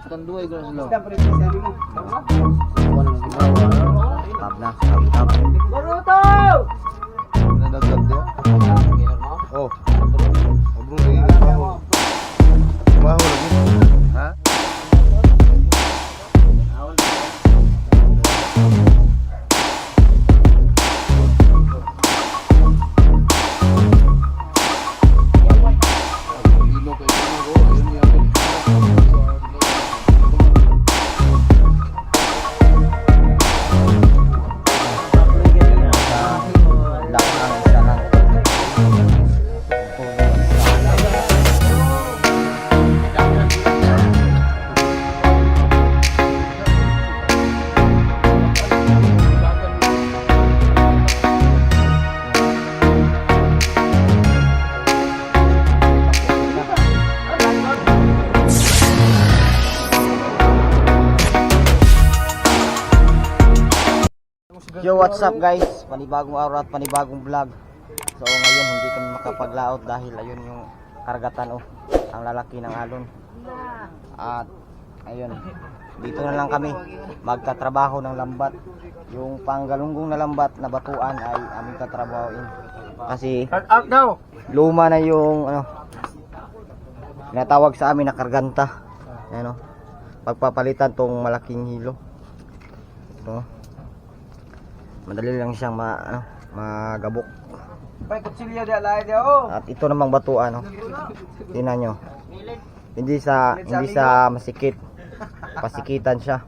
Tanduay ko na sila. Tab na, tab. Boruto! Nadagdag dia. Oh. Bro, lagi maho. Maho lagi. Ha? Yo, what's up guys? Panibagong araw at panibagong vlog. So ngayon hindi kami makapaglaot dahil ayun yung karagatan ang lalaki ng alon. At ayun, dito na lang kami magtatrabaho ng lambat. Yung panggalunggong na lambat na batuan ay aming tatrabahoin. Kasi luma na yung tinatawag sa amin na karganta. Ayan pagpapalitan tong malaking hilo. Ito. Madali lang siyang magabok. At ito namang batuan, tingnan nyo. Hindi sa masikit. Pasikitan siya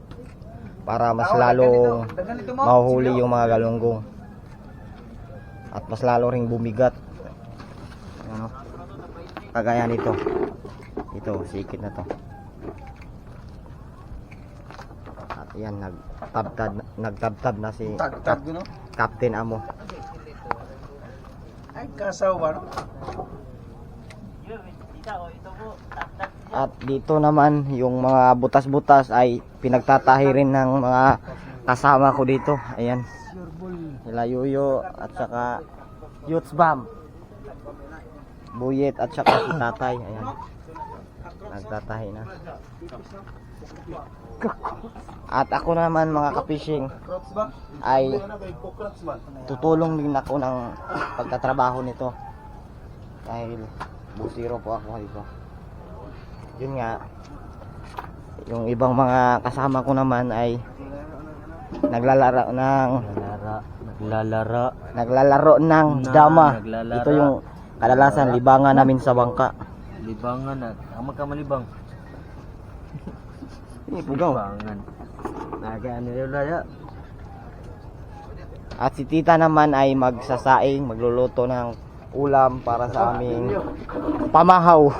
para mas lalong mahuhuli yung mga galunggong. At mas lalo ring bumigat. Kagaya nito. Ito, sikit na to. Yan, nagtabtab na si Captain Amo. Ay, kasawa. At dito naman yung mga butas-butas ay pinagtatahi rin ng mga kasama ko dito. Ayan, sila Yuyo at saka Yutsbam, Buyet at saka si Tatay. Ayan, nagtatahi na. At ako naman mga kapishing ay tutulong din ako ng pagtatrabaho nito dahil busiro po ako dito. Yun nga, yung ibang mga kasama ko naman ay naglalaro ng dama. Ito yung kadalasan libangan namin sa bangka. Libangan na. Ang magkamalibang. Ini pugaw. At si tita naman ay magsasaing, magluluto ng ulam para sa aming pamahaw.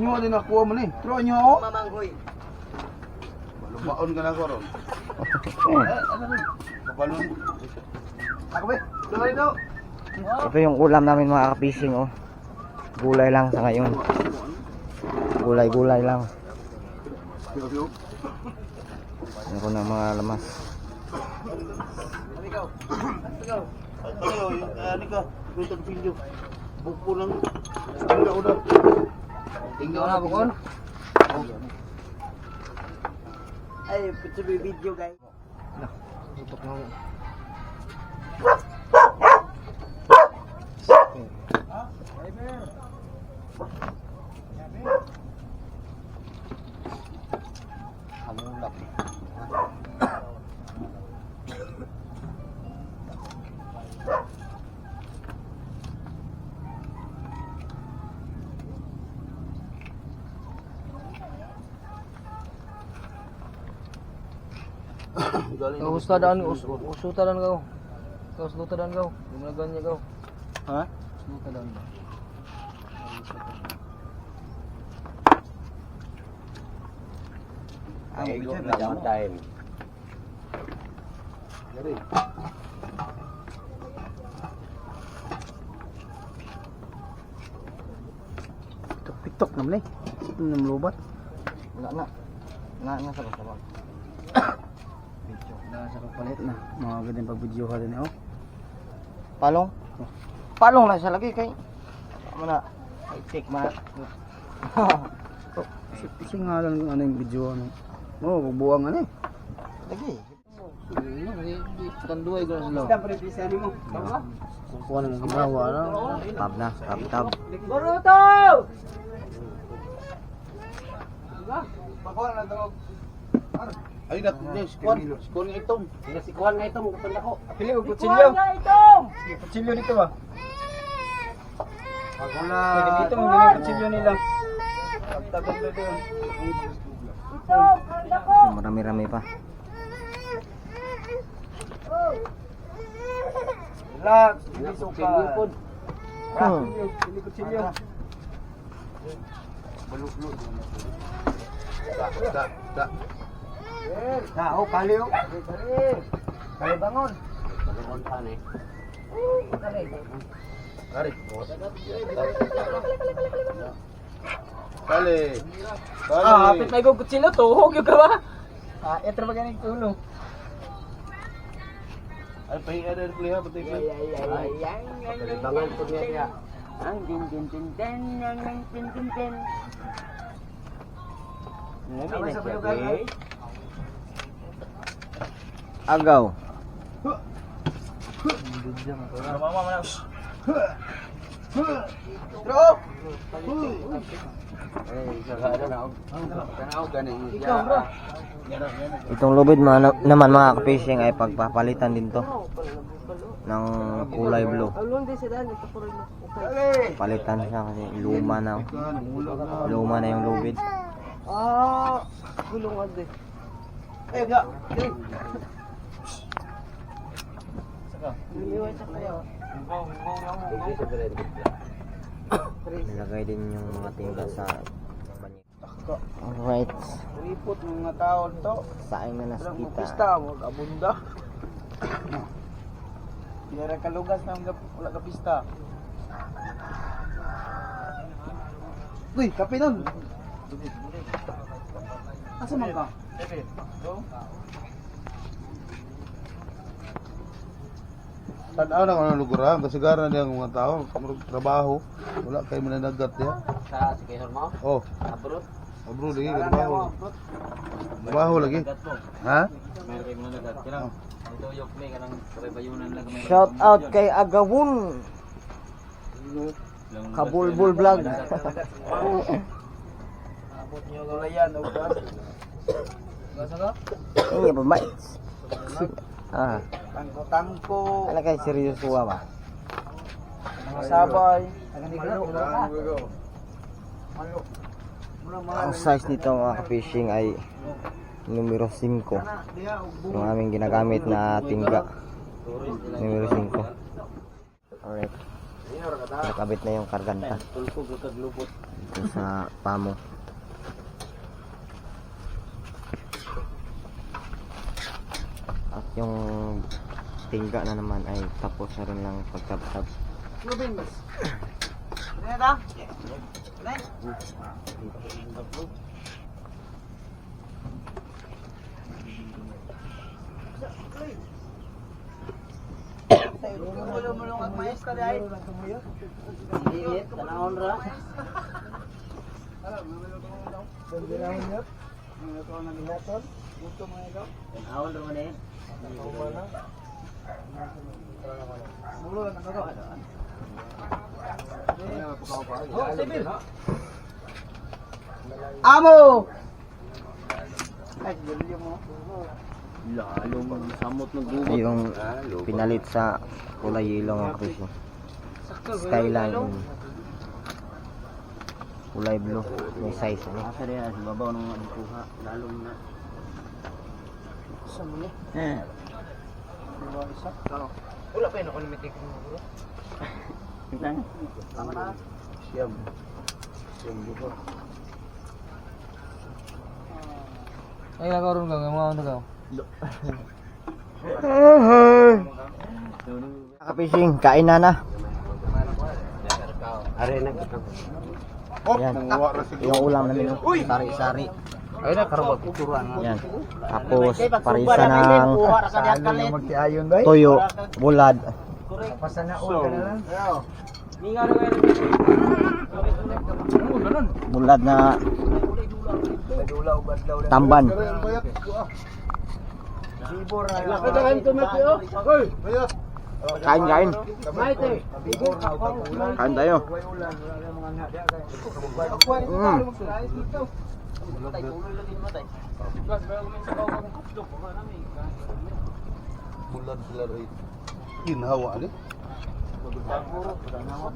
Nyo din nakuha mo ni. Tro nyo ako. Baon ka na ko ron. Babalon. Ako be. Tuloy daw. Ito yung ulam namin mga kapishing Gulay lang sa ngayon. Gulay lang. Ano ko ng mga lamas. Buko lang. Tinggal na bukon. Ay, pwede ba video guys? Tutok na. Hamulak. Ustadan kau. Ustadan kau. Gumaganya kau. Ha? Ustadan. Ang igo na time. Dari. Tiktok naman Ito naman lubat. Wala na sa bawah. Video. Sa kapalit na. Mga gandang pag-video ka din Palong? Palong na siya lagi kay. Ano na? I take ma. Kasi nga lang yung ano yung video ano. Oo, buwang ano eh. Lagi. Tanduay ko na sila. Kukuha na ng gibawa ano. Tab na, tab. Boruto! Ay na, squad nga itong. Si Kuan nga itong, katanda ko. Pili og kutsilyo. Kutsilyo dito ba? Wala. Pwede dito mo yung kutsilyo nila. Tagal na doon. Marami-rami pa. Relax, hindi suka. Pili kutsilyo. Tao, kaliw. Kaya bangon. Bangon pa ni. Kari. Kali. Ah, hapit na yung kutsilyo. Tuhog yung ka ba? Ah, etra ba ganang tulo? Ay, pahinga na rin ha, patay ka. Bangon po niya niya. Ang din din din din yang yang din din din. Tama sa balugan. Agaw. Mama mo na. Ikaw bro. Itong lubid naman mga ka-fishing ay pagpapalitan din to ng kulay blue. Palitan siya kasi luma na. Luma na yung lubid. Ah, gulong ade. Eh, ga. Nilagay din yung mga tingga sa banyo. Alright. Ripot ng mga tao to. Saing na Walang naskita. pupista, wag abunda. Yara kalugas na wala ka pista. Uy, kape nun. Asa man ka? Tanaw na ano lugar kasi gara niya mga tao, trabaho, wala kay mananagat ya. Sa sige mo. Oh, Abroad. abro lagi trabaho. Trabaho lagi. Ha? Meron kayo muna nagat. Kailang. Ito yok may kanang bayunan lang kami. Shout out kay Agawun. Kabulbul vlog. Abot niyo gulayan o ba? Basa ka? Ini ba mates? Ah, Tangko-tangko, ala kay seryoso ba? mga sabay. Ang size nito mga ka-fishing ay numero 5. Yung aming ginagamit na tingga. Numero 5. Alright. Nakabit na yung karganta. Dito sa pamo. At yung tingga na naman ay tapos na rin lang pagtabtab. Amo! Lalo magsamot ng gubat. Yung pinalit sa kulay yellow mga ka-fishing. Skyline yun. Kulay blue. May size ano. Asa rin sa babaw ng kuha. Lalo na. Wala pa yun ako limitik mo bro. Siyam. Siyam dito. Ay nakaroon ka mga ano ka. Ka-fishing, kain na. Oh, Yan. nanguha ra siguro. Yung ulam namin, no? Sari-sari. Ay na karabot tuturuan. Yan. Tapos, parisa ng Magtiayon ba? toyo, bulad. Pasanaon ka na lang. Bulad na Tamban. Kain, kain. Kain tayo. Bulan sila rin. Kinhawa ni.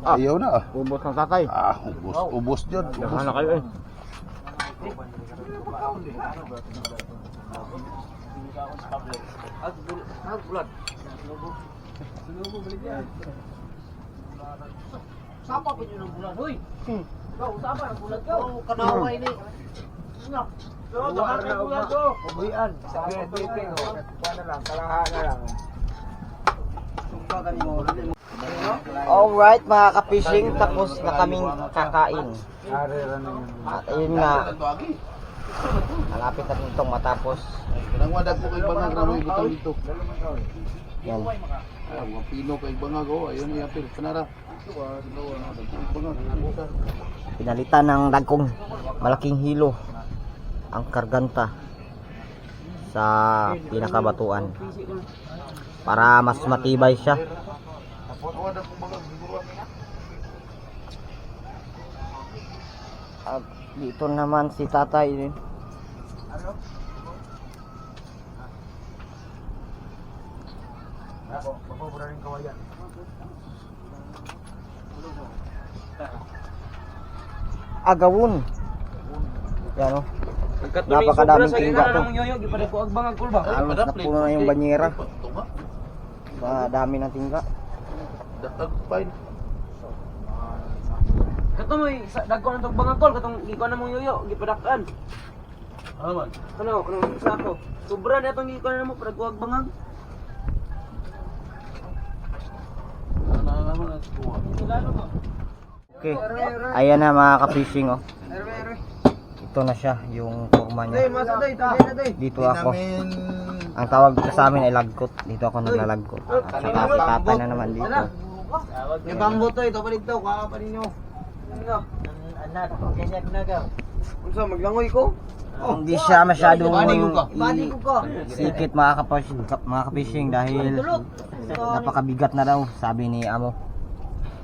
Ayaw na ah. Ubos ng tatay. Ah, ubos. Ubos dyan. Ubos. Ano kayo eh? Sapa pa yun ang bulan, hoy. Ikaw, sapa ang bulan ko. Kanaway ni. Ano? Sapa ang bulan ko. Ubuyan. Sabi ng titing, na lang, kalahaan na lang. Alright mga ka-fishing, tapos na kaming kakain. At ayun nga, malapit na itong matapos. Nang wadag ko kay bangag na may butang dito. Yan. Ah, mga pino kay bangag oh. Ayun ni apil. Kanara. Bangag. Pinalitan ng dagkong malaking hilo ang karganta sa pinakabatuan para mas matibay siya. Wadag ko bangag siguro. At dito naman si tatay din. Agawon. Yan o. Napakadaming tingga to. Halos na puno na yung banyera. Sa dami ng tingga. Datag fine. Kato mo, dagko ng tagbangan kol, katong giko na mong yoyo, gipadakan. Ano man? Ano, kanong sako. Sobra na itong giko na mo, padakuag bangag. Okay. Ayan na mga ka-fishing oh. Ito na siya yung forma niya. Dito ako. Ang tawag dito sa amin ay lagkot. Dito ako naglalagkot. At saka si tatay na naman dito. May bangbo to, ito pa dito, kaka pa ninyo. Anak, ganyan na ka. Unsa maglangoy ko? Hindi siya masyadong Ibadi ko ka. sikit mga ka-fishing dahil napakabigat na daw sabi ni amo.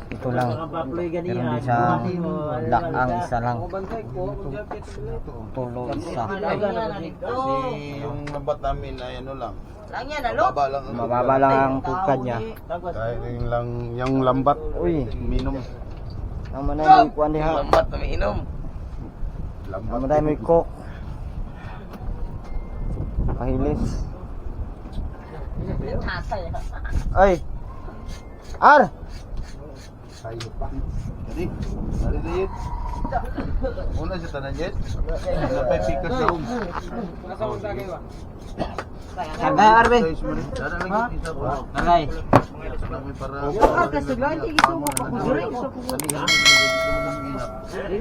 Ito lang. Pero hindi siya laang isa lang. Tulo isa. Kasi yung nabat namin ay ano lang. Lang yan, alo? Mababa lang. Mababa lang ang tugkad niya. Kahit yung lambat. Uy, Minum. ang manay mo kuan diha. Lambat na minum. Ang Lambat. manay mo cook. Pahilis. Ay. Ar. Sayo pa. Jadi, dari diet. Una sa tanan jet. Sampai pikas sa um. Sagay Arvin. Sagay.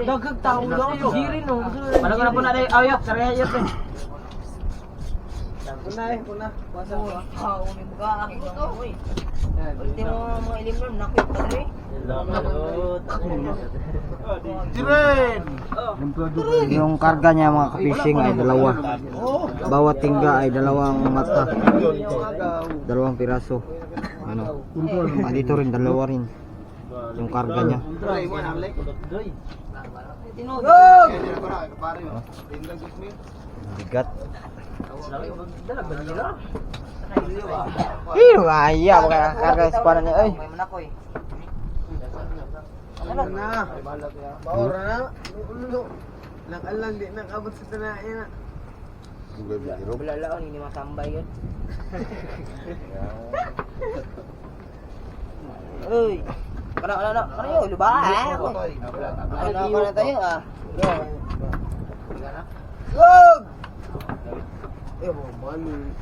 Dagag tao lang, girin no. Paano na po na rin, ayok, saraya yun. Puna. Kuwasa mo. Unin mo ka, aking lang mo eh. Ultimo mga ilim nun, nakuy pa rin. Tiren! Yung karga niya mga ka-fishing ay dalawa. Bawat tingga ay dalawang mata. Dalawang piraso. Ano? Dito rin dalawa rin. Yung karga niya. Bigat. Iya, bukan karga sepadan niya. Ay. May manakoy. Ano na? Bawara na. Ulo. Nakalang di nang abot sa tanain na. Ugay biro. Bulalaon, hindi matambay yun. Uy. Kana yun, luba ha? Ano na tayo ah? Wag! Eh, mo mali.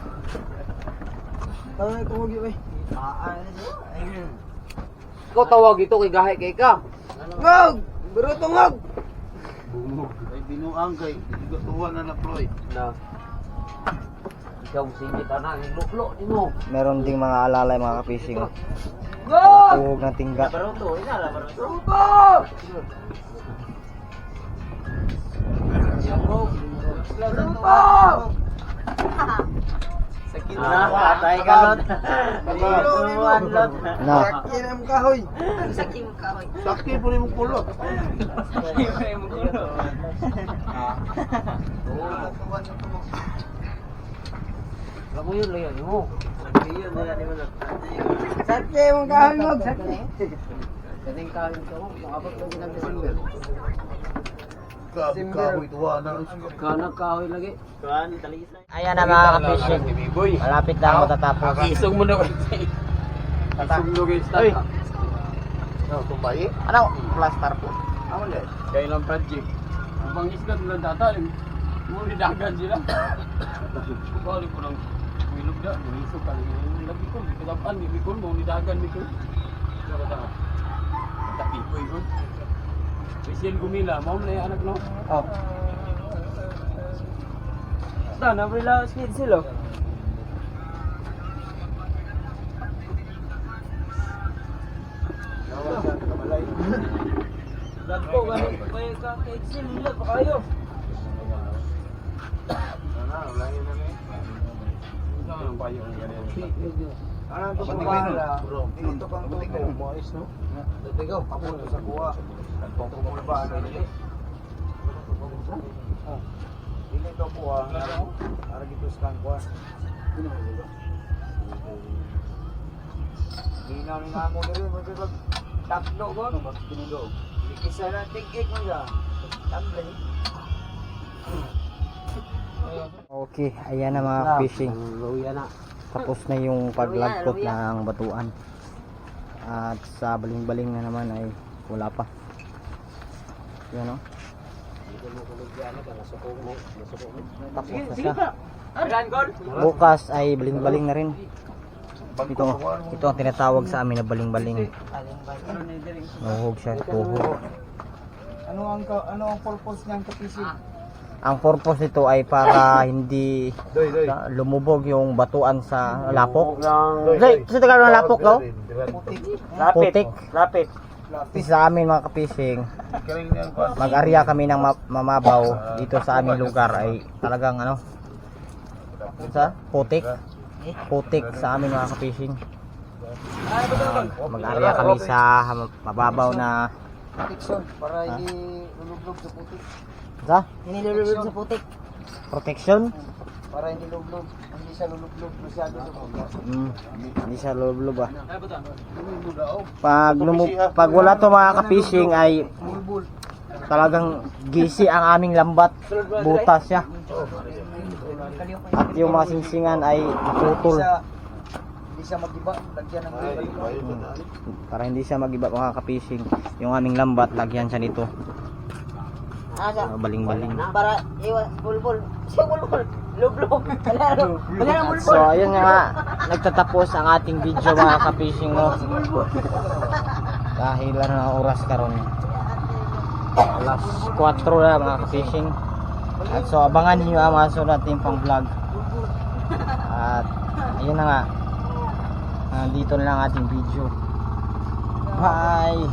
Tangay ko huwag yun eh. Ikaw tawag ito kay gahe kay ka. Ngag! Biro ito ngag! Bungog. Ay binuang kay. Tuwa na na Floyd. Na. Ikaw singit anak, luklo din mo. Meron ding mga alalay mga ka-fishing. Oh. Ngag! Tuhog ng tingga. Baruto, inala baruto. Baruto! Sakit na, patay ka lot. Tuluan lot. Na. Sakti po rin mong kulot. Kamu yun lang yan mo. Sakti mong kahoy mo. Kaning kain ka mo, makabot lang din ang December. Kahoy tuwa na. Kanak kahoy lagi. Ayan na mga ka-fishing. Malapit na matatapos. Isog mo na ba? Isog mo guys. Ay! No, tumbay. Ano? Plaster po. Amo le. Kaya lang project. Ang pangisgat nila data, mo ni dagan sila. Balik ko ng wilog da, isog ka lagi ko, kadapan ni ko mo ni dagan ni ko. Kaya tapi ko yun. Special gumila, mao na yung anak no. Oh. Sana relax kid sila. Dagko gani kay ka excel nila pa kayo. Sana ulangin na ni. Ano ang payo ng ganyan? Ano to Batik bro. Ito pang batik ko. Mois no. Dito ako sa kuha. Pagpong mo ba ano dili? Dili to kuha. Ara dito scan kuha. Dino ni namo diri mo pag tatlo ko. Mas pinigo. Isa na tig-ik mo ya. Tambay. Okay, ayan na mga fishing. Luya na. Tapos na yung paglagkot ng batuan. At sa baling-baling na naman ay wala pa. Yan o. Tapos na siya. Bukas ay baling-baling na rin. Ito ang tinatawag sa amin na baling-baling. Nuhog siya, tuhog. Ano ang purpose niyang kapisig? Ang purpose nito ay para hindi Doy. lumubog yung batuan sa lapok. Doy, kasi tagal ng lapok no? Putik. Lapit. Sa amin mga kapishing, mag-arya kami ng mamabaw dito sa aming lugar ay talagang ano? Sa putik. Putik sa amin mga kapishing. Mag-arya kami sa mababaw na Protection para hindi lulublob sa putik. sa Nilululog sa putik. protection. Para hindi lulublob, hindi siya lulublob masyado sa putik. Hindi siya lublob ah. Pag wala to mga kapishing ay talagang gisi ang aming lambat. Butas siya. At yung mga singsingan ay putol. Hindi siya mag-iba, lagyan ng Para hindi siya mag-iba mga kapishing. Yung aming lambat, lagyan siya nito. Asa? Baling-baling. Para iwas bulbul. Siya bulbul. Lublob. Wala na bulbul. So ayun nga, nagtatapos ang ating video mga kapishing no. Dahil ano na oras karon. Alas 4 na mga kapishing. At so abangan niyo ang mga sunod natin pang vlog. At ayun na nga. Dito na lang ating video. Bye.